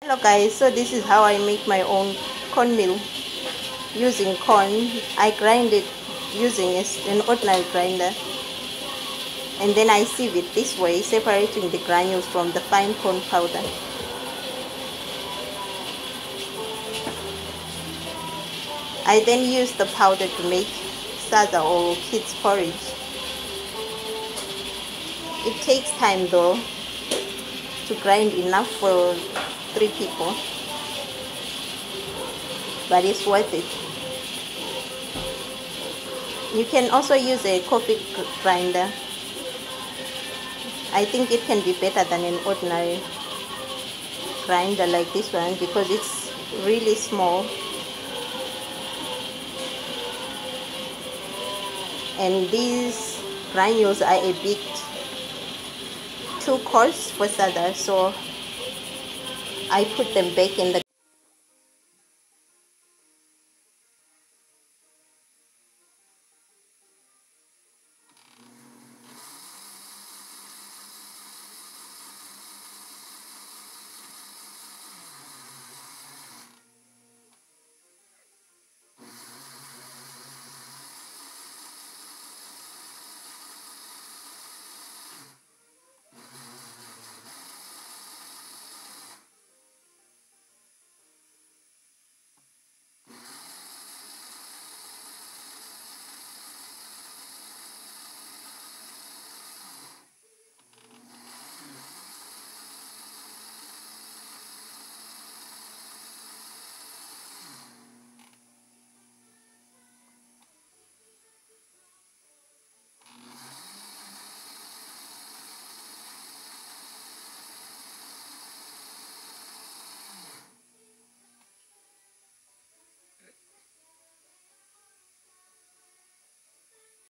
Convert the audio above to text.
Hello guys, so this is how I make my own cornmeal using corn. I grind it using an ordinary grinder, and then I sieve it this way, separating the granules from the fine corn powder. I then use the powder to make sadza or kids porridge. It takes time though to grind enough for 3 people, but it's worth it. You can also use a coffee grinder. I think it can be better than an ordinary grinder like this one because it's really small, and these granules are a bit too coarse for sadza, so I put them back in the